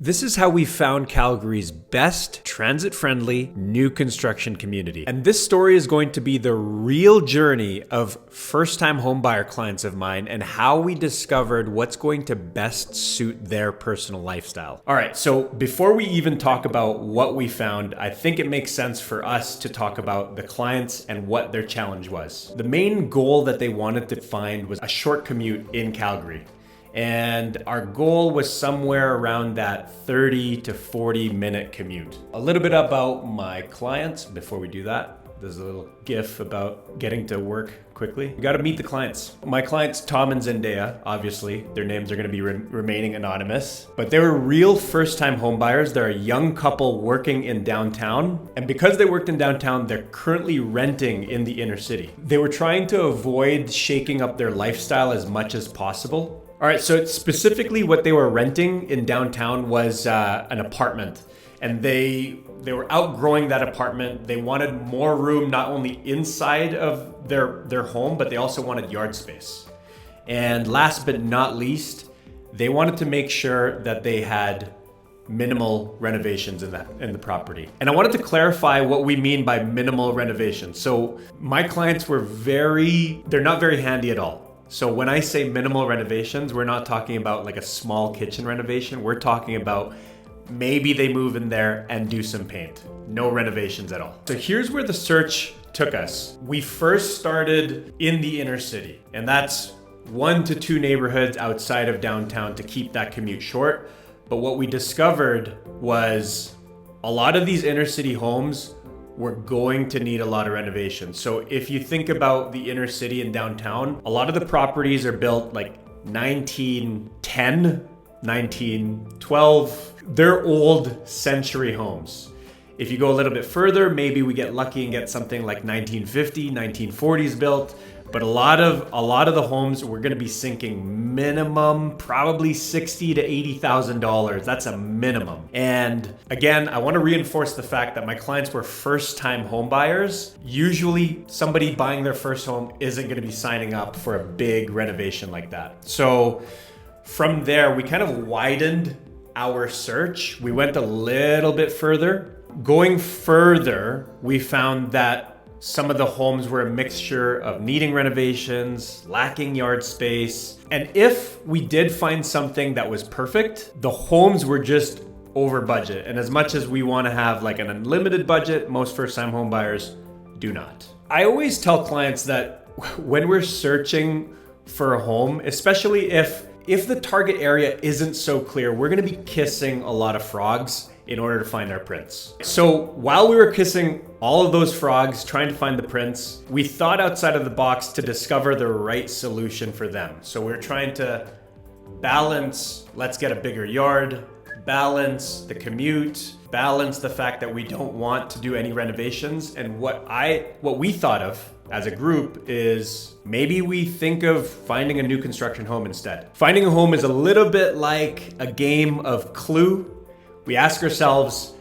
This is how we found Calgary's best transit-friendly new construction community. And this story is going to be the real journey of first-time homebuyer clients of mine and how we discovered what's going to best suit their personal lifestyle. All right, so before we even talk about what we found, I think it makes sense for us to talk about the clients and what their challenge was. The main goal that they wanted to find was a short commute in Calgary. And our goal was somewhere around that 30 to 40 minute commute. A little bit about my clients before we do that. There's a little gif about getting to work quickly. You gotta meet the clients. My clients, Tom and Zendaya, obviously, their names are gonna be remaining anonymous, but they were real first-time homebuyers. They're a young couple working in downtown. And because they worked in downtown, they're currently renting in the inner city. They were trying to avoid shaking up their lifestyle as much as possible. All right, so specifically what they were renting in downtown was an apartment, and they were outgrowing that apartment. They wanted more room, not only inside of their home, but they also wanted yard space. And last but not least, they wanted to make sure that they had minimal renovations in the property. And I wanted to clarify what we mean by minimal renovations. So my clients they're not very handy at all. So when I say minimal renovations, we're not talking about like a small kitchen renovation. We're talking about maybe they move in there and do some paint. No renovations at all. So here's where the search took us. We first started in the inner city, and that's 1 to 2 neighborhoods outside of downtown to keep that commute short. But what we discovered was a lot of these inner city homes we're going to need a lot of renovation. So if you think about the inner city and downtown, a lot of the properties are built like 1910, 1912. They're old century homes. If you go a little bit further, maybe we get lucky and get something like 1950, 1940s built. But a lot of the homes we're going to be sinking minimum probably $60,000 to $80,000. That's a minimum. And again, I want to reinforce the fact that my clients were first-time home buyers. Usually somebody buying their first home isn't going to be signing up for a big renovation like that. So from there, we kind of widened our search. We went a little bit further. Going further, we found that some of the homes were a mixture of needing renovations, lacking yard space. And if we did find something that was perfect, the homes were just over budget. And as much as we want to have like an unlimited budget, most first-time home buyers do not. I always tell clients that when we're searching for a home, especially if the target area isn't so clear, we're going to be kissing a lot of frogs in order to find our prince. So while we were kissing all of those frogs, trying to find the prince, we thought outside of the box to discover the right solution for them. So we're trying to balance, let's get a bigger yard, balance the commute, balance the fact that we don't want to do any renovations. And what we thought of as a group is maybe we think of finding a new construction home instead. Finding a home is a little bit like a game of Clue. We ask ourselves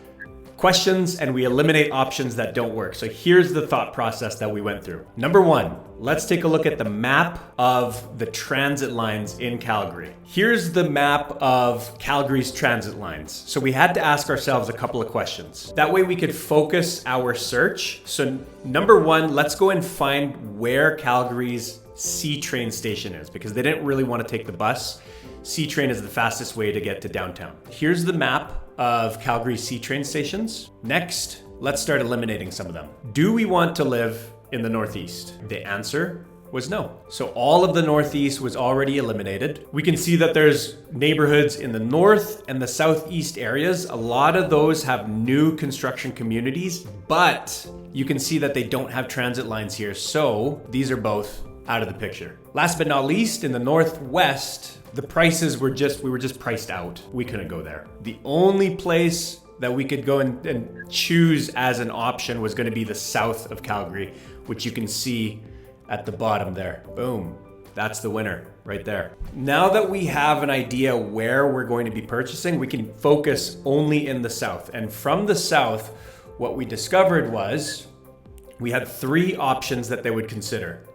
questions and we eliminate options that don't work. So here's the thought process that we went through. Number 1, let's take a look at the map of the transit lines in Calgary. Here's the map of Calgary's transit lines. So we had to ask ourselves a couple of questions. That way we could focus our search. So number 1, let's go and find where Calgary's C train station is, because they didn't really want to take the bus. C train is the fastest way to get to downtown. Here's the map of Calgary C train stations. Next, let's start eliminating some of them. Do we want to live in the Northeast? The answer was no. So all of the Northeast was already eliminated. We can see that there's neighborhoods in the North and the Southeast areas. A lot of those have new construction communities, but you can see that they don't have transit lines here. So these are both out of the picture. Last but not least, in the Northwest, the prices we were just priced out. We couldn't go there. The only place that we could go and choose as an option was going to be the south of Calgary, which you can see at the bottom there. Boom. That's the winner right there. Now that we have an idea where we're going to be purchasing, we can focus only in the south. And from the south, what we discovered was we had 3 options that they would consider: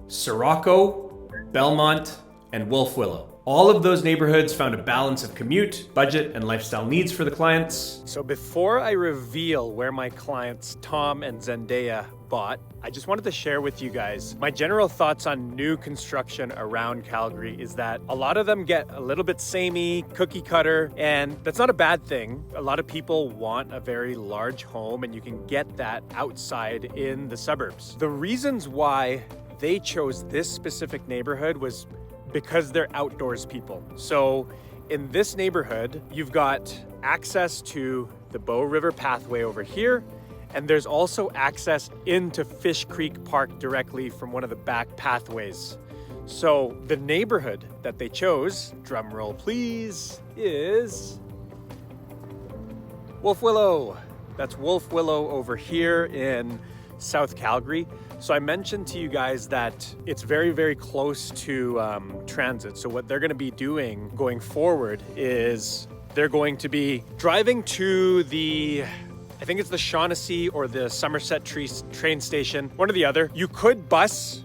Sirocco, Belmont, and Willow. All of those neighborhoods found a balance of commute, budget, and lifestyle needs for the clients. So before I reveal where my clients Tom and Zendaya bought, I just wanted to share with you guys my general thoughts on new construction around Calgary is that a lot of them get a little bit samey, cookie cutter, and that's not a bad thing. A lot of people want a very large home, and you can get that outside in the suburbs. The reasons why they chose this specific neighborhood was because they're outdoors people. So in this neighborhood, you've got access to the Bow River pathway over here, and there's also access into Fish Creek Park directly from one of the back pathways. So the neighborhood that they chose, drum roll please, is Wolf Willow. That's Wolf Willow over here in South Calgary. So I mentioned to you guys that it's very, very close to transit. So what they're going to be doing going forward is they're going to be driving to the, I think it's the Shaughnessy or the Somerset train station, one or the other. You could bus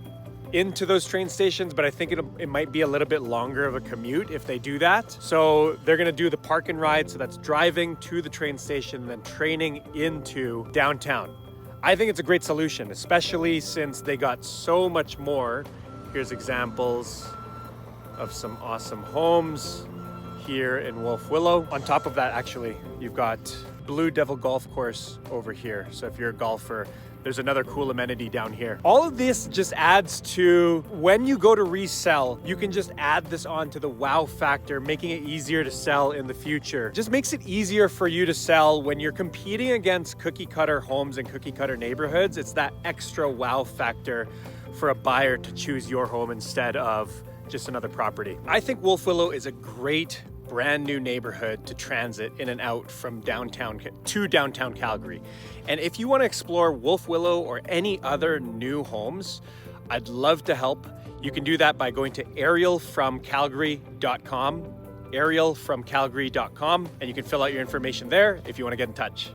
into those train stations, but I think it might be a little bit longer of a commute if they do that. So they're going to do the park and ride. So that's driving to the train station, then training into downtown. I think it's a great solution, especially since they got so much more. Here's examples of some awesome homes here in Wolf Willow. On top of that, actually, you've got Blue Devil Golf Course over here. So if you're a golfer, there's another cool amenity down here. All of this just adds to, when you go to resell, you can just add this on to the wow factor, making it easier to sell in the future. Just makes it easier for you to sell when you're competing against cookie cutter homes and cookie cutter neighborhoods. It's that extra wow factor for a buyer to choose your home instead of just another property. I think Wolf Willow is a great brand new neighborhood to transit in and out from downtown to downtown Calgary. And if you want to explore Wolf Willow or any other new homes, I'd love to help. You can do that by going to arielfromcalgary.com, arielfromcalgary.com, and you can fill out your information there if you want to get in touch.